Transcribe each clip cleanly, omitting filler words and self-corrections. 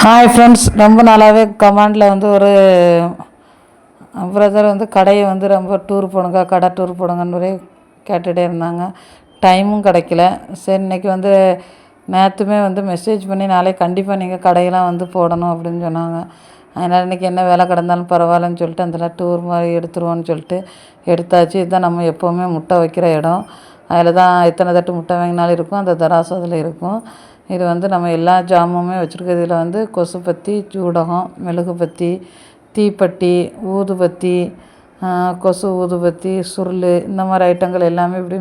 Hi friends, ரொம்ப நாளாகவே கமாண்டில் வந்து ஒரு பிரதர் வந்து கடையை வந்து ரொம்ப டூர் போடுங்க, கடை டூர் போடுங்கன்னு ஒரே கேட்டுகிட்டே இருந்தாங்க. டைமும் கிடைக்கல. சரி, இன்றைக்கி வந்து நேற்றுமே வந்து மெசேஜ் பண்ணி நாளைக்கு கண்டிப்பாக நீங்கள் கடையெல்லாம் வந்து போடணும் அப்படின்னு சொன்னாங்க. அதனால் இன்றைக்கி என்ன வேலை கிடந்தாலும் பரவாயில்லன்னு சொல்லிட்டு அதில் டூர் மாதிரி எடுத்துருவோன்னு சொல்லிட்டு எடுத்தாச்சு. இதுதான் நம்ம எப்போவுமே முட்டை வைக்கிற இடம். அதில் தான் எத்தனை தட்டு முட்டை வாங்கினாலும் இருக்கும், அந்த தராசு அதில் இருக்கும். இது வந்து நம்ம எல்லா ஜாமுமே வச்சுருக்கிறது. இதில் வந்து கொசுப்பத்தி, சூடகம், மெழுகுபத்தி, தீப்பெட்டி, ஊதுபத்தி, கொசு ஊதுபத்தி, சுருள், இந்த மாதிரி ஐட்டங்கள் எல்லாமே இப்படி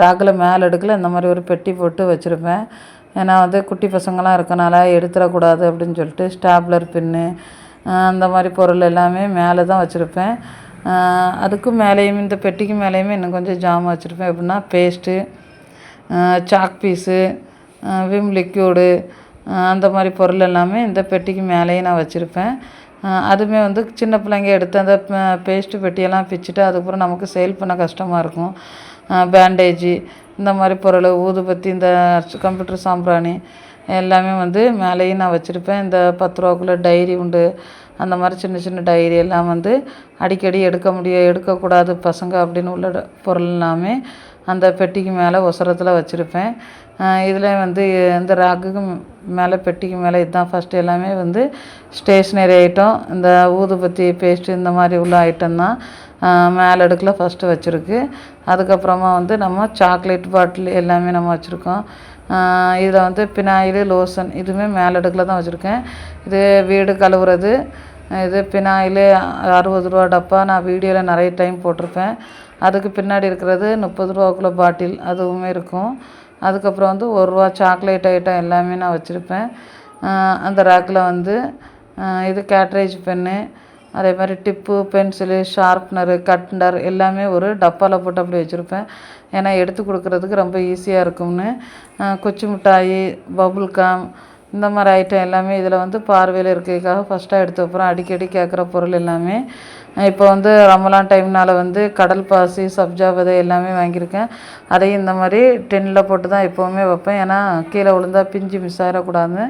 ராக்கில் மேல் அடுக்கில் இந்த மாதிரி ஒரு பெட்டி போட்டு வச்சுருப்பேன். ஏன்னா வந்து குட்டி பசங்களாம் இருக்கனால எடுத்துடக்கூடாது அப்படின்னு சொல்லிட்டு ஸ்டாப்லர் பின்னு அந்த மாதிரி பொருள் எல்லாமே மேலே தான் வச்சுருப்பேன். அதுக்கும் மேலேயும் இந்த பெட்டிக்கு மேலேயுமே இன்னும் கொஞ்சம் ஜாமான் வச்சுருப்பேன். எப்படின்னா paste, chalk piece, Vim liquid, அந்த மாதிரி பொருள் எல்லாமே இந்த பெட்டிக்கு மேலேயும் நான் வச்சுருப்பேன். அதுவுமே வந்து சின்ன பிள்ளைங்க எடுத்து அந்த பேஸ்ட்டு பெட்டியெல்லாம் பிச்சுட்டு அதுக்கப்புறம் நமக்கு சேல் பண்ண கஷ்டமாக இருக்கும். பேண்டேஜி, இந்த மாதிரி பொருள், ஊதுபத்தி, இந்த கம்ப்யூட்டர் சாம்பிராணி எல்லாமே வந்து மேலேயும் நான் வச்சுருப்பேன். இந்த 10 ரூபாக்குள்ளே டைரி உண்டு, அந்த மாதிரி சின்ன சின்ன டைரி எல்லாம் வந்து அடிக்கடி எடுக்கக்கூடாது பசங்க அப்படின்னு உள்ள பொருள் எல்லாமே அந்த பெட்டிக்கு மேலே ஒசரத்தில் வச்சுருப்பேன். இதில் வந்து இந்த ராக்குக்கு மேலே பெட்டிக்கு மேலே இதுதான் ஃபஸ்ட்டு எல்லாமே வந்து ஸ்டேஷ்னரி ஐட்டம். இந்த ஊதுபத்தி, பேஸ்ட்டு, இந்த மாதிரி உள்ள ஐட்டம் தான் மேலே அடுக்கில் ஃபஸ்ட்டு வச்சுருக்கு. அதுக்கப்புறமா வந்து நம்ம சாக்லேட் பாட்டில் எல்லாமே நம்ம வச்சுருக்கோம். இதில் வந்து பினாயிலு, லோஷன் இதுவுமே மேலே அடுக்கில் தான் வச்சுருக்கேன். இது வீடு கழுவுறது. இது பினாயிலு 60 ரூபா டப்பா. நான் வீடியோவில் நிறைய டைம் போட்டிருப்பேன். அதுக்கு பின்னாடி இருக்கிறது 30 ரூபாக்குள்ள பாட்டில், அதுவுமே இருக்கும். அதுக்கப்புறம் வந்து 1 ரூபா சாக்லேட் ஐட்டம் எல்லாமே நான் வச்சுருப்பேன். அந்த ரேக்கில் வந்து இது கேட்ரேஜ் பென்னு, அதே மாதிரி டிப்பு, பென்சிலு, ஷார்ப்னரு, கட்னர் எல்லாமே ஒரு டப்பாவில் போட்டு அப்படி வச்சுருப்பேன். ஏன்னா எடுத்து கொடுக்குறதுக்கு ரொம்ப ஈஸியாக இருக்கும்னு. குச்சி மிட்டாயி, பபுள்காம், இந்த மாதிரி ஐட்டம் எல்லாமே இதில் வந்து பார்வையில் இருக்கிறதுக்காக ஃபஸ்ட்டாக எடுத்து வைப்போம். அடிக்கடி கேட்குற பொருள் எல்லாமே. இப்போ வந்து ரமலான் டைம்னால் வந்து கடல் பாசி, சப்ஜா விதை எல்லாமே வாங்கியிருக்கேன். அதையும் இந்த மாதிரி டென்னில் போட்டு தான் எப்போவுமே வைப்பேன். ஏன்னா கீழே விழுந்தா பிஞ்சு மிஸ் ஆகிடக்கூடாதுன்னு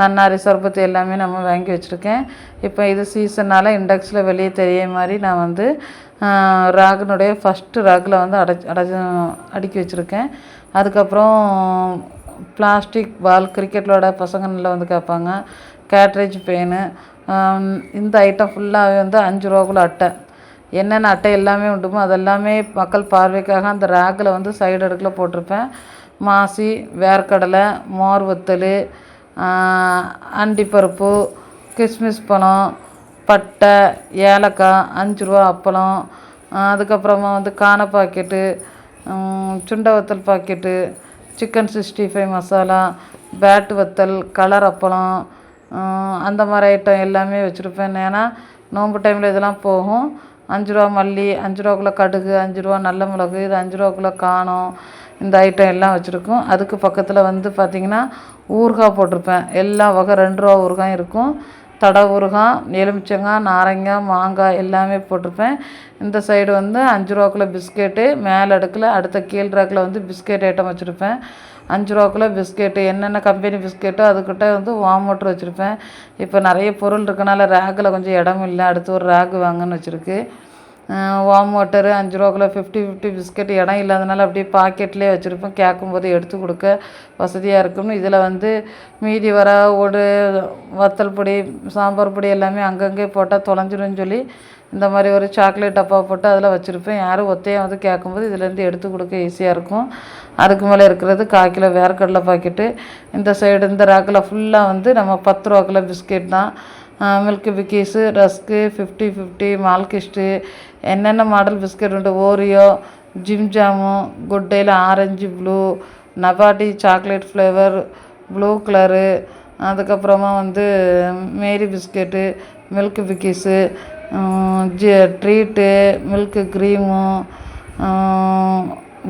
நன்னாரி சர்பத்து எல்லாமே நம்ம வாங்கி வச்சுருக்கேன். இப்போ இது சீசன்னால் இண்டெக்ஸில் வெளியே தெரிய மாதிரி நான் வந்து ராகினுடைய ஃபஸ்ட்டு ராகில் வந்து அடுக்கி வச்சுருக்கேன். அதுக்கப்புறம் பிளாஸ்டிக் பால், கிரிக்கெட் விளையாட பசங்க நல்லா வந்து கேட்பாங்க. கேட்ரேஜ் பெயினு, இந்த ஐட்டம் ஃபுல்லாகவே வந்து 5 ரூபாக்குள்ள அட்டை. என்னென்ன அட்டை எல்லாமே உண்டுமோ அதெல்லாமே மக்கள் பார்வைக்காக அந்த ரேக்கில் வந்து சைடு அடுக்கில் போட்டிருப்பேன். மாசி, வேர்க்கடலை, மோர் வத்தல், அண்டிப்பருப்பு, கிஸ்மிஸ் பழம், பட்டை, ஏலக்காய், 5 ரூபா அப்பளம், அதுக்கப்புறமா வந்து காண பாக்கெட்டு, சுண்டை வத்தல் பாக்கெட்டு, சிக்கன் 65 மசாலா, பேட்டு வத்தல், கலர் அப்பளம், அந்த மாதிரி ஐட்டம் எல்லாமே வச்சுருப்பேன். ஏன்னா நோன்பு டைமில் இதெல்லாம் போகும். 5 ரூபா மல்லி, 5 ரூபாக்குள்ளே கடுகு, 5 ரூபா நல்ல மிளகு, இது 5 ரூபாக்குள்ளே காணம், இந்த ஐட்டம் எல்லாம் வச்சுருக்கோம். அதுக்கு பக்கத்தில் வந்து பார்த்திங்கன்னா ஊறுகாய் போட்டிருப்பேன். எல்லா வகை 2 ரூபா ஊறுகாயும் இருக்கும். தடை ஊறுகாய், எலுமிச்சங்காய், நாரங்காய், மாங்காய் எல்லாமே போட்டிருப்பேன். இந்த சைடு வந்து 5 ரூபாக்குள்ளே பிஸ்கெட்டு, மேல் அடுக்கில் அடுத்த கீழ் ரேக்கில் வந்து பிஸ்கெட் ஐட்டம் வச்சுருப்பேன். 5 ரூபாக்குள்ளே பிஸ்கெட்டு, என்னென்ன கம்பெனி பிஸ்கெட்டோ அதுக்கிட்ட வந்து வார்ம் வாட்டர் வச்சுருப்பேன். இப்போ நிறைய பொருள் இருக்கனால ரேக்கில் கொஞ்சம் இடம் இல்லை, அடுத்து ஒரு ரேக்கு வாங்கன்னு வச்சுருக்கு. வார்ம் வாட்டரு 5 ரூபாக்குள்ளே 50 பிஸ்கெட் இடம் இல்லாதனால அப்படியே பாக்கெட்லேயே வச்சுருப்பேன். கேட்கும்போது எடுத்து கொடுக்க வசதியாக இருக்கும்னு இதில் வந்து மீதி வர வத்தல் பொடி, சாம்பார் பொடி எல்லாமே அங்கங்கே போட்டால் தொலைஞ்சிரும்னு சொல்லி இந்த மாதிரி ஒரு சாக்லேட் டப்பா போட்டு அதில் வச்சுருப்பேன். யாரும் ஒத்தையாக வந்து கேட்கும்போது இதுலேருந்து எடுத்து கொடுக்க ஈஸியாக இருக்கும். அதுக்கு மேலே இருக்கிறது 1/4 கிலோ வேர்க்கடலை பாக்கெட்டு. இந்த சைடு இந்த ரேக்கில் ஃபுல்லாக வந்து நம்ம 10 ரூபாக்குள்ள பிஸ்கெட் தான். மில்க் பிக்கீஸு, ரஸ்க்கு, 50 மால்கிஸ்ட்டு, என்னென்ன மாடல் பிஸ்கெட் உண்டு, ஓரியோ, ஜிம் ஜாமு, குட் டேயில் orange, blue, Nabati chocolate flavour, blue colour, அதுக்கப்புறமா வந்து Marie biscuit, milk Bikis, treat, milk cream,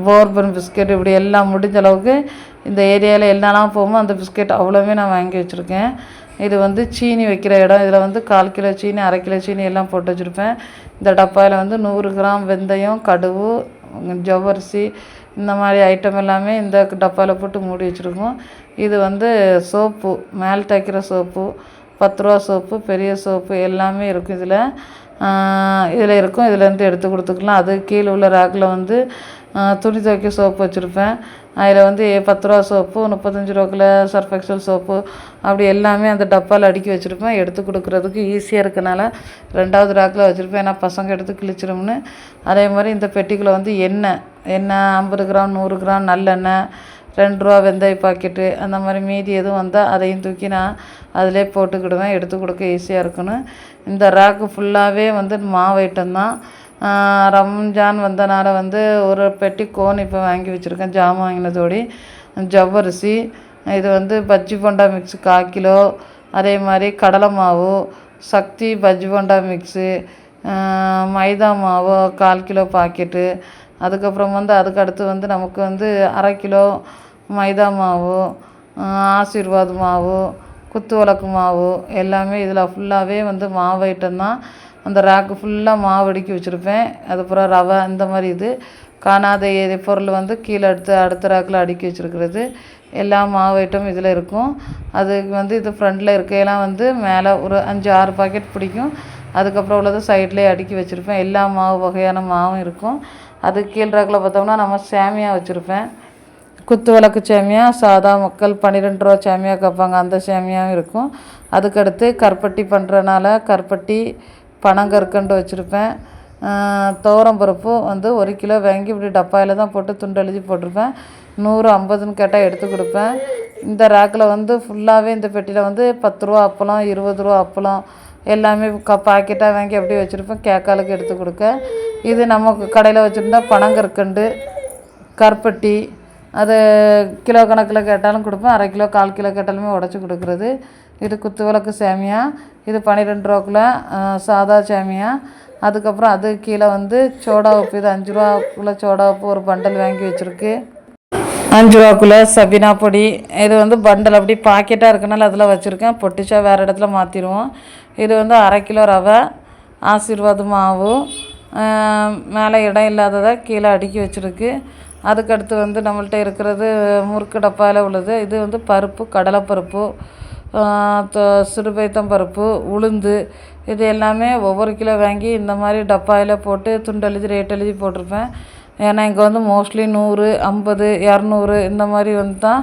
bourbon biscuit, இப்படி எல்லாம் முடிஞ்ச அளவுக்கு இந்த ஏரியாவில் என்னெல்லாம் போகுமோ அந்த பிஸ்கெட் அவ்வளோவே நான் வாங்கி வச்சுருக்கேன். இது வந்து சீனி வைக்கிற இடம். இதில் வந்து 1/4 கிலோ சீனி, 1/2 கிலோ சீனி எல்லாம் போட்டு வச்சுருப்பேன். இந்த டப்பாவில் வந்து 100 கிராம் வெந்தயம், கடுகு, ஜவ்வரிசி, இந்த மாதிரி ஐட்டம் எல்லாமே இந்த டப்பாவில் போட்டு மூடி வச்சுருக்கோம். இது வந்து சோப்பு, மேல் தேய்க்கிற சோப்பு, 10 ரூபா சோப்பு, பெரிய சோப்பு எல்லாமே இருக்கும் இதில் இருக்கும். இதுலேருந்து எடுத்து கொடுத்துக்கலாம். அது கீழே உள்ள ரேக்கில் வந்து துணி துவைக்க சோப்பு வச்சுருப்பேன். அதில் வந்து 10 ரூபா சோப்பு, 35 ரூபாக்குள்ள சர்ஃப் எக்ஸல் சோப்பு அப்படி எல்லாமே அந்த டப்பாவில் அடுக்கி வச்சுருப்பேன். எடுத்து கொடுக்குறதுக்கு ஈஸியாக இருக்கனால 2வது ரேக்கில் வச்சுருப்பேன். ஏன்னா பசங்க எடுத்து கிழிச்சிரும்னு. அதே மாதிரி இந்த பெட்டிக்குள்ளே வந்து எண்ணெய் 50 கிராம் 100 கிராம் நல்லெண்ணெய், 2 ரூபா வெந்தய பாக்கெட்டு அந்த மாதிரி மீதி எதுவும் வந்தால் அதையும் தூக்கி நான் அதிலே போட்டுக்கிடுவேன். எடுத்து கொடுக்க ஈஸியாக இருக்குன்னு. இந்த ரேக்கு ஃபுல்லாகவே வந்து மாவு ஐட்டம் தான். ரம்ஜான் வந்தனால வந்து ஒரு பெட்டி கோன் இப்போ வாங்கி வச்சுருக்கேன். ஜாமான் வாங்கினதோடி ஜவ்வரிசி, இது வந்து பஜ்ஜி போண்டா மிக்ஸு 1/4 கிலோ, அதே மாதிரி கடலை மாவு, சக்தி பஜ்ஜி போண்டா மிக்ஸு, மைதா மாவு 1/4 கிலோ பாக்கெட்டு, அதுக்கப்புறம் வந்து அதுக்கு அடுத்து வந்து நமக்கு வந்து 1/2 கிலோ மைதா மாவு, ஆசீர்வாத் மாவு, குத்து விளக்கு மாவு எல்லாமே இதில் ஃபுல்லாகவே வந்து மாவு ஐட்டம் தான். அந்த ரேக்கு ஃபுல்லாக மாவு அடுக்கி வச்சுருப்பேன். அதுக்கப்புறம் ரவை இந்த மாதிரி இது காணாத பொருள் வந்து கீழே அடுத்த ரேக்கில் அடுக்கி வச்சுருக்கிறது. எல்லா மாவு ஐட்டம் இதில் இருக்கும். அதுக்கு வந்து இது ஃப்ரண்டில் இருக்கையெல்லாம் வந்து மேலே ஒரு 5-6 பாக்கெட் பிடிக்கும். அதுக்கப்புறம் உள்ளது சைட்லேயே அடுக்கி வச்சுருப்பேன். எல்லா மாவு வகையான மாவும் இருக்கும். அது கீழ் ரேக்கில் பார்த்தோம்னா நம்ம சேமியா வச்சுருப்பேன். குத்து விளக்கு சேமியா, சாதா மக்கள் 12 ரூபா சேமியா கேட்பாங்க, அந்த சேமியாவும் இருக்கும். அதுக்கடுத்து கருப்பட்டி பண்ணுறனால கருப்பட்டி, பனங்கற்கண்டு வச்சுருப்பேன். துவரம்பருப்பு வந்து 1 கிலோ வாங்கி இப்படி டப்பாயில் தான் போட்டு துண்டு எழுதி போட்டிருப்பேன். 100, 50ன்னு கேட்டால் எடுத்து கொடுப்பேன். இந்த ரேக்கில் வந்து ஃபுல்லாகவே இந்த பெட்டியில் வந்து 10 ரூபா அப்பளம், 20 ரூபா அப்பளம் எல்லாமே பாக்கெட்டாக வாங்கி அப்படியே வச்சுருப்பேன். கேக்காலுக்கு எடுத்து கொடுக்க. இது நமக்கு கடையில் வச்சுருந்தா பனங்கற்கண்டு, கருப்பட்டி, அது கிலோ கணக்கில் கேட்டாலும் கொடுப்பேன். 1/2 கிலோ 1/4 கிலோ கேட்டாலுமே உடச்சி கொடுக்குறது. இது குத்து விளக்கு சேமியா, இது 12 ரூபாக்குள்ள சாதா சேமியா. அதுக்கப்புறம் அது கீழே வந்து சோடா உப்பு, இது 5 ரூபாக்குள்ள சோடா உப்பு ஒரு பண்டல் வாங்கி வச்சுருக்கு. 5 ரூபாக்குள்ள சபினா பொடி, இது வந்து பண்டல் அப்படி பாக்கெட்டாக இருக்கனால அதில் வச்சுருக்கேன். பொட்டிச்சா வேறு இடத்துல மாற்றிடுவோம். இது வந்து 1/2 கிலோ ரவை, ஆசீர்வாத் மாவு, மேலே இடம் இல்லாததை கீழே அடுக்கி வச்சுருக்கு. அதுக்கடுத்து வந்து நம்மள்ட்ட இருக்கிறது முறுக்கு டப்பாவில் உள்ளது. இது வந்து பருப்பு, கடலைப்பருப்பு, சிறுபைத்தம் பருப்பு, உளுந்து, இது எல்லாமே ஒவ்வொரு கிலோ வாங்கி இந்த மாதிரி டப்பாயில் போட்டு துண்டு எழுதி ரேட் எழுதி போட்டிருப்பேன். ஏன்னா இங்கே வந்து மோஸ்ட்லி 100, 50, 200 இந்த மாதிரி வந்து தான்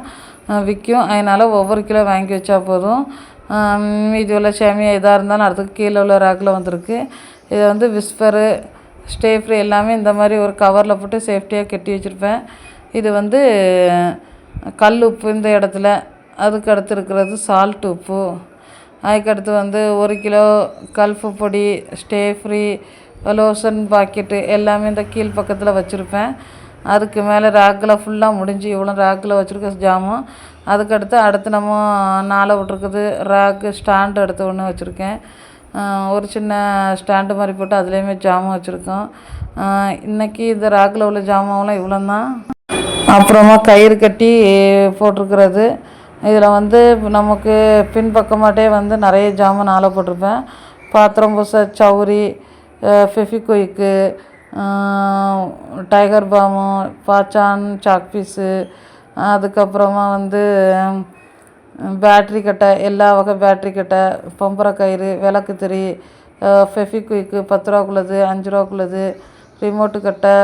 விற்கும். அதனால் ஒவ்வொரு கிலோ வாங்கி வச்சா போதும். மீதி உள்ள சேமியா எதாக இருந்தாலும் அடுத்து கீழே உள்ள ரேக்கில் வந்திருக்கு. இது வந்து விஸ்பரு, ஸ்டே ஃப்ரீ எல்லாமே இந்த மாதிரி ஒரு கவரில் போட்டு சேஃப்டியாக கட்டி வச்சுருப்பேன். இது வந்து கல் உப்பு இந்த இடத்துல. அதுக்கு அடுத்து இருக்கிறது சால்ட் உப்பு. அதுக்கடுத்து வந்து 1 கிலோ கல்ஃபு பொடி, ஸ்டே ஃப்ரீ, லோஷன் பாக்கெட்டு எல்லாமே இந்த கீழ் பக்கத்தில் வச்சுருப்பேன். அதுக்கு மேலே ரேக்கில் ஃபுல்லாக முடிஞ்சு இவ்வளோ ரேக்கில் வச்சுருக்க ஜாமான். அடுத்து நம்ம நாளை விட்ருக்குது ரேக்கு ஸ்டாண்டு எடுத்து ஒன்று வச்சுருக்கேன். ஒரு சின்ன ஸ்டாண்டு மாதிரி போட்டு அதுலேயுமே ஜாமான் வச்சுருக்கோம். இன்றைக்கி இந்த ரேக்கில் உள்ள ஜாமான்லாம் இவ்வளோ தான். அப்புறமா கயிறு கட்டி போட்டிருக்கிறது. இதில் வந்து நமக்கு பின்பக்கமாட்டே வந்து நிறைய ஜாமான் நாளை போட்டிருப்பேன். பாத்திரம் பூச சௌரி, ஃபெஃபிக்விக்கு, டைகர் பாமு, பாச்சான் சாக் பீஸு, அதுக்கப்புறமா வந்து பேட்ரி கட்டை, எல்லா வகை பேட்ரி கட்டை, பம்பரை கயிறு, விளக்கு திரி, ஃபெஃபிக்விக்கு 10 ரூபாக்குள்ளது, 5 ரூபாக்குள்ளது, ரிமோட்டு கட்டை,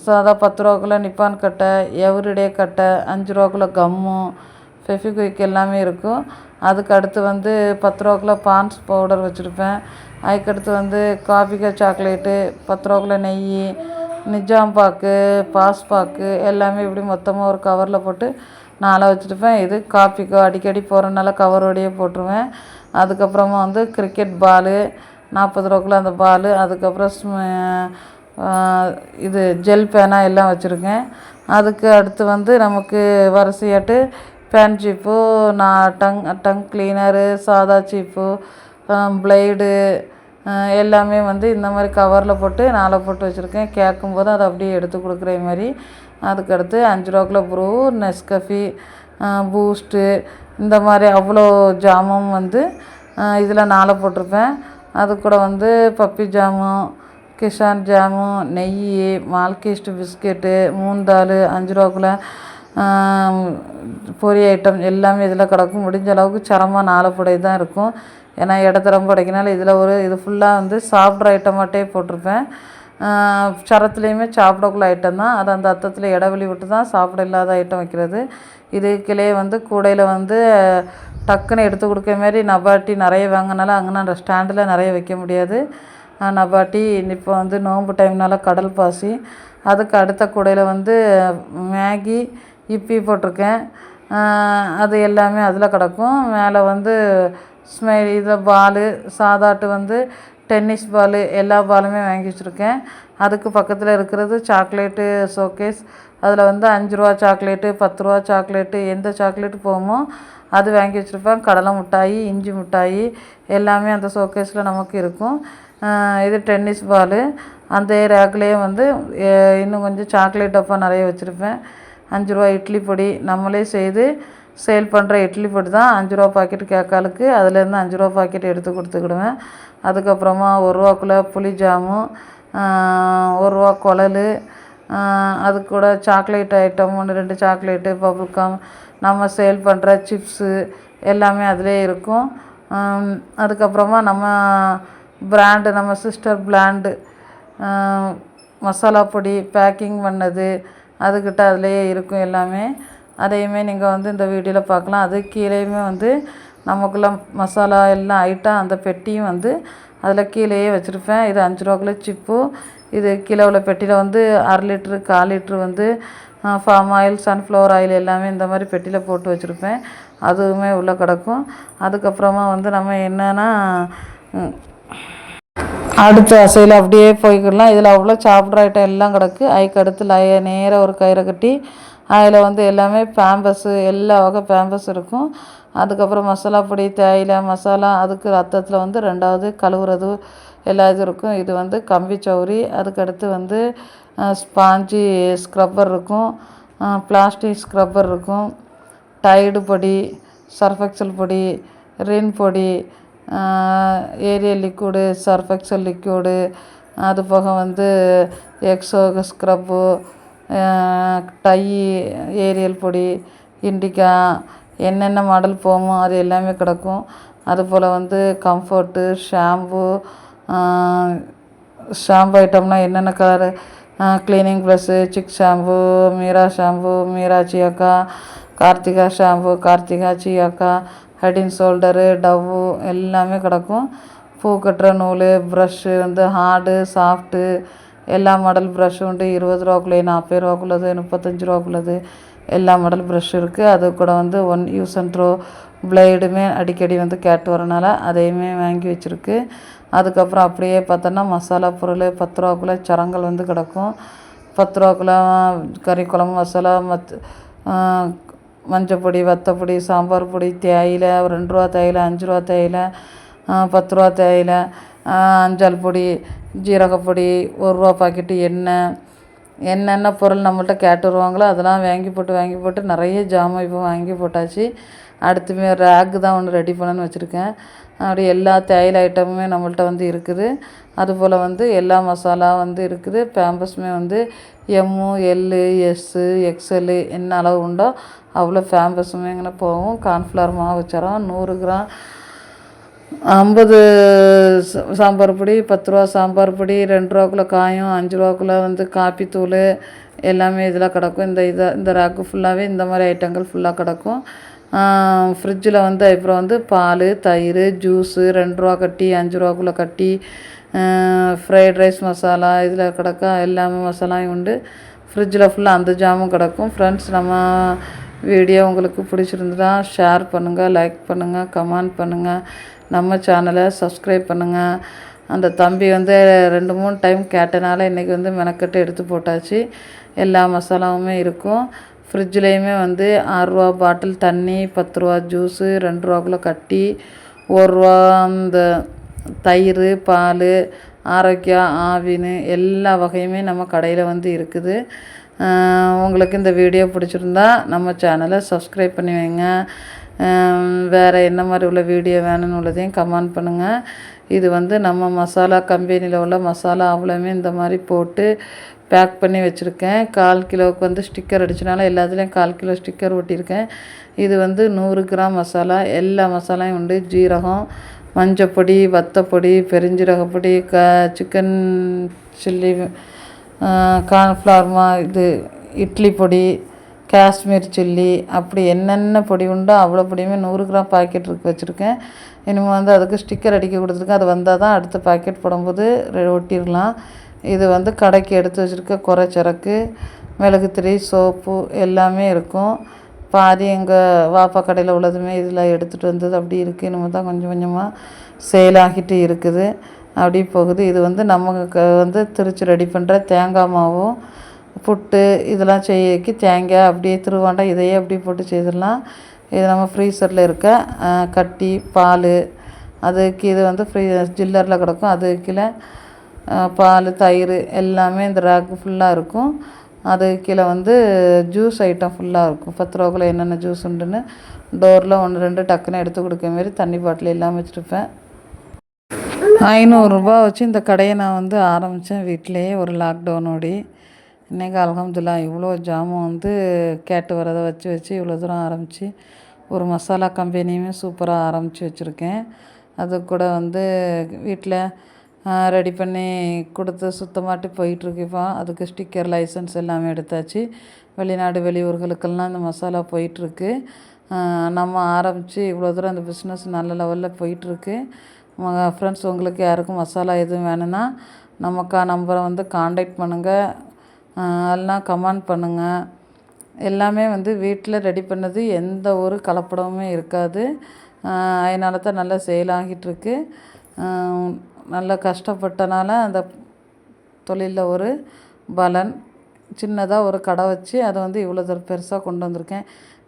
சாதா 10 ரூபாக்குள்ள நிப்பான் கட்டை, எவ்ரிடே கட்டை, 5 ரூபாக்குள்ள கம்மு, ஃபெஃபிக்விக் எல்லாமே இருக்கும். அதுக்கு அடுத்து வந்து 10 ரூபாக்குள்ள பான்ஸ் பவுடர் வச்சுருப்பேன். அதுக்கடுத்து வந்து காபிகா சாக்லேட்டு, 10 ரூபாக்குள்ள நெய், நிஜாம் பாக்கு, பாஸ் பாக்கு எல்லாமே இப்படி மொத்தமாக ஒரு கவரில் போட்டு நாளாக வச்சுருப்பேன். இது காப்பிக்கோ அடிக்கடி போகிறனால கவரோடையே போட்டுருவேன். அதுக்கப்புறமா வந்து கிரிக்கெட் பாலு, 40 ரூபாக்குள்ள அந்த பாலு, அதுக்கப்புறம் இது ஜெல் பேனா எல்லாம் வச்சுருக்கேன். அதுக்கு அடுத்து வந்து நமக்கு வரிசையாட்டு பேன் சீப்பு, டங் கிளீனரு, சாதா சீப்பு, பிளேடு எல்லாமே வந்து இந்த மாதிரி கவரில் போட்டு நாளை போட்டு வச்சுருக்கேன். கேட்கும்போது அதை அப்படியே எடுத்து கொடுக்குற மாதிரி. அதுக்கடுத்து 5 ரூபாக்குள்ள ப்ரூ, நெஸ்கஃபி, பூஸ்ட்டு இந்த மாதிரி அவ்வளோ ஜாமும் வந்து இதில் நாளை போட்டிருப்பேன். அது கூட வந்து பப்பி ஜாமும், கிஷான் ஜாமும், நெய், மால்கிஸ்ட் பிஸ்கெட்டு, மூந்தால் 5 ரூபாக்குள்ள பொரி ஐட்டம் எல்லாமே இதில் கிடக்கும். முடிஞ்ச அளவுக்கு சரமாக 4 புடை தான் இருக்கும். ஏன்னா இடத்த ரொம்ப உடைக்கினால இதில் இது ஃபுல்லாக வந்து சாப்பிட்ற ஐட்டமாட்டே போட்டிருப்பேன். சரத்துலேயுமே சாப்பிடக்குள்ள ஐட்டம் தான். அது அந்த அத்தத்தில் இடைவெளி விட்டு தான் சாப்பிட இல்லாத ஐட்டம் வைக்கிறது. இதுக்கிலே வந்து கூடையில் வந்து டக்குன்னு எடுத்து கொடுக்க மாரி நபாட்டி நிறைய வாங்கினால அங்கே அந்த ஸ்டாண்டில் நிறைய வைக்க முடியாது. நபாட்டி இப்போ வந்து நோன்பு டைம்னால கடல் பாசி, அதுக்கு அடுத்த கூடையில் வந்து மேகி இப்பி போட்டிருக்கேன். அது எல்லாமே அதில் கிடக்கும். மேலே வந்து இதில் பாலு சாதாட்டு வந்து டென்னிஸ் பாலு எல்லா பாலுமே வாங்கி வச்சுருக்கேன். அதுக்கு பக்கத்தில் இருக்கிறது சாக்லேட்டு ஷோகேஸ். அதில் வந்து 5 ரூபா சாக்லேட்டு 10 ரூபா சாக்லேட்டு எந்த சாக்லேட்டு போகுமோ அது வாங்கி வச்சுருப்பேன். கடலை மிட்டாயி இஞ்சி மிட்டாயி எல்லாமே அந்த ஷோகேஸில் நமக்கு இருக்கும். இது டென்னிஸ் பாலு. அந்த ரேக்லேயே வந்து இன்னும் கொஞ்சம் சாக்லேட் டப்பா நிறைய வச்சுருப்பேன். 5 ரூபா இட்லி பொடி நம்மளே செய்து சேல் பண்ணுற இட்லி பொடி தான். 5 ரூபா பாக்கெட்டு கேட்காலுக்கு அதுலேருந்து 5 ரூபா பாக்கெட் எடுத்து கொடுத்துக்கிடுவேன். அதுக்கப்புறமா 1 ரூபாக்குள்ளே புளி ஜாமு, 1 ரூபா குழல், அது கூட சாக்லேட் ஐட்டம் 1 2 சாக்லேட்டு பபுள்கம் நம்ம சேல் பண்ணுற சிப்ஸு எல்லாமே அதிலே இருக்கும். அதுக்கப்புறமா நம்ம பிராண்டு நம்ம சிஸ்டர் பிராண்டு மசாலா பொடி பேக்கிங் பண்ணது அதுக்கிட்ட அதிலேயே இருக்கும் எல்லாமே. அதையுமே நீங்கள் வந்து இந்த வீடியோவில் பார்க்கலாம். அது கீழேயுமே வந்து நமக்குள்ள மசாலா எல்லாம் ஐட்டம் அந்த பெட்டியும் வந்து அதில் கீழேயே வச்சுருப்பேன். இது 5 ரூபாக்குள்ள சிப்பு. இது கீழே உள்ள பெட்டியில் வந்து 1/2 லிட்ரு 1/4 லிட்ரு வந்து ஃபார்ம் ஆயில் சன்ஃப்ளவர் ஆயில் எல்லாமே இந்த மாதிரி பெட்டியில் போட்டு வச்சுருப்பேன். அதுவுமே உள்ளே கிடக்கும். அதுக்கப்புறமா வந்து நம்ம என்னென்னா அடுத்த அசையில் அப்படியே போய்க்கிடலாம். இதில் அவ்வளோ சாப்பிட்ற ஐட்டம் எல்லாம் கிடக்கு. அதுக்கு அடுத்து நேராக ஒரு கயிறை கட்டி அதில் வந்து எல்லாமே பேம்பஸ்ஸு எல்லா வகை பேம்பஸ் இருக்கும். அதுக்கப்புறம் மசாலா பொடி தேயிலை மசாலா அதுக்கு ரத்தத்தில் வந்து 2வது கழுவுறது எல்லா இது இருக்கும். இது வந்து கம்பி சௌரி. அதுக்கடுத்து வந்து ஸ்பாஞ்சி ஸ்க்ரப்பர் இருக்கும், பிளாஸ்டிக் ஸ்க்ரப்பர் இருக்கும், டைடு பொடி சர்ஃபெக்சல் பொடி ரின் பொடி ஏரியல் லிக்விடு சர்ஃபெக்சல் லிக்விடு, அது போக வந்து எக்ஸோ ஸ்க்ரப்பு டை ஏரியல் பொடி இண்டிகா என்னென்ன மாடல் போகுமோ அது எல்லாமே கிடக்கும். அதுபோல் வந்து கம்ஃபர்ட்டு ஷாம்பு ஐட்டம்னால் என்னென்ன colour Clinic Plus Chik shampoo மீராச்சி அக்கா கார்த்திகா ஷாம்பு கார்த்திகா சியாக்கா ஹெட் அண்ட் ஷோல்டரு டவ்வு எல்லாமே கிடக்கும். பூ கட்டுற நூல் ப்ரஷ்ஷு வந்து ஹார்டு சாஃப்ட்டு எல்லா மாடல் ப்ரஷ்ஷு உண்டு. 20 ரூபாக்குள்ளே 40 ரூபாக்குள்ளது 35 ரூபாக்குள்ளது எல்லா மாடல் ப்ரஷ் இருக்குது. அது கூட வந்து 1 யூஸ் அண்ட் த்ரோ பிளேடுமே அடிக்கடி வந்து கேட்டு வரனால அதையுமே வாங்கி வச்சுருக்கு. அதுக்கப்புறம் அப்படியே பார்த்தோன்னா மசாலா பொருள் 10 ரூபாக்குள்ளே சரங்கள் வந்து கிடக்கும். 10 ரூபாக்குள்ளே கறி குழம்பு மசாலா மஞ்சப்பொடி வத்தப்பொடி சாம்பார் பொடி தேயிலை 2 ரூபா தேயிலை 5 ரூபா தேயிலை 10 ரூபா தேயிலை அஞ்சால் பொடி ஜீரகப்பொடி 1 ரூபா பாக்கெட்டு எண்ணெய் என்னென்ன பொருள் நம்மள்ட்ட கேட்டு வருவாங்களோ அதெல்லாம் வாங்கி போட்டு நிறைய ஜாமான் இப்போ வாங்கி போட்டாச்சு. அடுத்துமே ரேக்கு தான் ஒன்று ரெடி பண்ணணும்னு வச்சுருக்கேன். அப்படி எல்லா தேயிலை ஐட்டமுமே நம்மள்ட்ட வந்து இருக்குது. அதுபோல் வந்து எல்லா மசாலா வந்து இருக்குது. பேம்பஸுமே வந்து எம்மு எல்லு எஸ்ஸு எக்ஸெல்லு என்ன அளவு உண்டோ அவ்வளோ பேம்பஸுமே இங்கே போகும். கார்ன்ஃப்ளவர் மாவு சரம் 100 கிராம் 50 சாம்பார் பொடி 10 ரூபா சாம்பார் பொடி 2 ரூபாக்குள்ளே காயம் 5 ரூபாக்குள்ளே வந்து காப்பி தூள் எல்லாமே இதில் கிடக்கும். இந்த ரேக்கு ஃபுல்லாகவே இந்த மாதிரி ஐட்டங்கள் ஃபுல்லாக கிடக்கும். ஃப்ரிட்ஜில் வந்து அப்புறம் வந்து பால் தயிர் ஜூஸு 2 ரூபா கட்டி 5 ரூபாக்குள்ளே கட்டி ஃப்ரைட் ரைஸ் மசாலா இதில் கிடக்க எல்லாமே மசாலாயும் உண்டு. ஃப்ரிட்ஜில் ஃபுல்லாக அந்த ஜாமும் கிடக்கும். ஃப்ரெண்ட்ஸ் நம்ம வீடியோ உங்களுக்கு பிடிச்சிருந்தா ஷேர் பண்ணுங்கள் லைக் பண்ணுங்கள் கமெண்ட் பண்ணுங்கள் நம்ம சேனலை சப்ஸ்கிரைப் பண்ணுங்கள். அந்த தம்பி வந்து 2-3 டைம் கேட்டனால இன்றைக்கி வந்து மெனக்கட்டு எடுத்து போட்டாச்சு. எல்லா மசாலாவுமே இருக்கும். ஃப்ரிட்ஜ்லேயுமே வந்து 6 ரூபா பாட்டில் தண்ணி 10 ரூபா ஜூஸு 2 ரூபாக்குள்ளே கட்டி 1 ரூபா இந்த தயிர் பால் ஆரோக்கியா ஆவின்னு எல்லா வகையுமே நம்ம கடையில் வந்து இருக்குது. உங்களுக்கு இந்த வீடியோ பிடிச்சிருந்தா நம்ம சேனலை சப்ஸ்கிரைப் பண்ணி வைங்க. வேறு என்ன மாதிரி உள்ள வீடியோ வேணும்னு உள்ளதையும் கமெண்ட் பண்ணுங்கள். இது வந்து நம்ம மசாலா கம்பெனியில் உள்ள மசாலா அவ்வளோமே இந்த மாதிரி போட்டு பேக் பண்ணி வச்சுருக்கேன். 1/4 கிலோவுக்கு வந்து ஸ்டிக்கர் அடிச்சனால எல்லாத்துலேயும் 1/4 கிலோ ஸ்டிக்கர் ஒட்டியிருக்கேன். இது வந்து 100 கிராம் மசாலா. எல்லா மசாலாயும் உண்டு. ஜீரகம், மஞ்சப்பொடி, வத்தப்பொடி, பெருஞ்சீரகப்பொடி, சிக்கன் சில்லி, கார்ன்ஃப்ளவர் இது இட்லி பொடி, காஷ்மீர் சில்லி, அப்படி என்னென்ன பொடி உண்டோ அவ்வளோ பொடியுமே 100 கிராம் பாக்கெட் வச்சுருக்கேன். இனிமேல் வந்து அதுக்கு ஸ்டிக்கர் அடிக்க கொடுத்துருக்கேன். அது வந்தால் தான் அடுத்த பாக்கெட் போடும்போது ஒட்டிடலாம். இது வந்து கடைக்கு எடுத்து வச்சுருக்க குறைச்சரக்கு, மிளகுத்திரி, சோப்பு எல்லாமே இருக்கும். பாதி எங்கள் வாப்பா கடையில் உள்ளதுமே இதில் எடுத்துகிட்டு வந்தது அப்படி இருக்குது. இனிமேல் தான் கொஞ்சம் கொஞ்சமாக சேலாகிட்டு இருக்குது. அப்படி போகுது. இது வந்து நமக்கு வந்து திருச்சி ரெடி பண்ணுற தேங்காய் மாவும் புட்டு இதெல்லாம் செய்யக்கு தேங்காய் அப்படியே திருவாண்டை இதையே அப்படி போட்டு செய்திடலாம். இது நம்ம ஃப்ரீசரில் இருக்க கட்டி பால் அதுக்கு இது வந்து ஜில்லரில் கிடக்கும். அது கீழே பால், தயிர் எல்லாமே இந்த ரேக்கு ஃபுல்லாக இருக்கும். அது கீழே வந்து ஜூஸ் ஐட்டம் ஃபுல்லாக இருக்கும். 10 ரூபாக்குள்ளே என்னென்ன ஜூஸ் உண்டுன்னு டோரில் 1 2 டக்குன்னு எடுத்து கொடுக்க மாரி தண்ணி பாட்டில் எல்லாம் வச்சுருப்பேன். 500 ரூபா வச்சு இந்த கடையை நான் வந்து ஆரம்பித்தேன் வீட்டிலையே ஒரு லாக்டவுனோடி. இன்றைக்கி அல்ஹம்துலில்லாஹ் இவ்வளோ ஜாமான் வந்து கேட்டு வரதை வச்சு இவ்வளோ தூரம் ஆரம்பித்து ஒரு மசாலா கம்பெனியுமே சூப்பராக ஆரம்பித்து வச்சுருக்கேன். அது கூட வந்து வீட்டில் ரெடி பண்ணி கொடுத்து சுத்தமாட்டு போயிட்டுருக்கு. இப்போ அதுக்கு ஸ்டிக்கர் லைசன்ஸ் எல்லாமே எடுத்தாச்சு. வெளிநாடு வெளியூர்களுக்கெல்லாம் இந்த மசாலா போயிட்டுருக்கு. நம்ம ஆரம்பித்து இவ்வளோ தூரம் இந்த பிஸ்னஸ் நல்ல லெவலில் போயிட்டுருக்கு. ஃப்ரெண்ட்ஸ், உங்களுக்கு யாருக்கும் மசாலா எதுவும் வேணும்னா நமக்கா நம்பரை வந்து காண்டாக்ட் பண்ணுங்கள், இல்லைனா கமெண்ட் பண்ணுங்கள். எல்லாமே வந்து வீட்டில் ரெடி பண்ணது, எந்த ஒரு கலப்படமுமே இருக்காது. அதனால தான் நல்லா சேலாகிட்டுருக்கு. நல்லா கஷ்டப்பட்டனால அந்த தொழிலில் ஒரு பலன். சின்னதாக ஒரு கடை வச்சு அதை வந்து இவ்வளோ தூரம் பெருசாக கொண்டு வந்திருக்கேன்.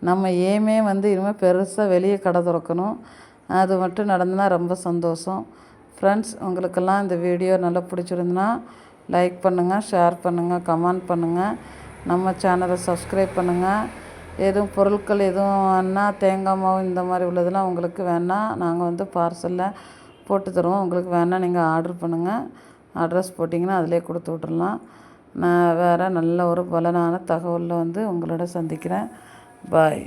நம்ம ஏமே வந்து இனிமேல் பெருசாக வெளியே கடை திறக்கணும். அது மட்டும் நடந்ததுன்னா ரொம்ப சந்தோஷம். ஃப்ரெண்ட்ஸ், உங்களுக்கெல்லாம் இந்த வீடியோ நல்லா பிடிச்சிருந்துன்னா லைக் பண்ணுங்கள், ஷேர் பண்ணுங்கள், கமெண்ட் பண்ணுங்கள். நம்ம சேனலை சப்ஸ்கிரைப் பண்ணுங்கள். எதுவும் பொருட்கள் எதுவும் வேணா தேங்காய் மாவு இந்த மாதிரி உள்ளதெல்லாம் உங்களுக்கு வேணால் நாங்கள் வந்து பார்சலில் போட்டு தருவோம். உங்களுக்கு வேணால் நீங்கள் ஆர்டர் பண்ணுங்கள். அட்ரஸ் போட்டிங்கன்னா அதிலே கொடுத்து விட்றலாம். நான் வேறு நல்ல ஒரு பலனான தகவலில் வந்து உங்களோட சந்திக்கிறேன். பாய்.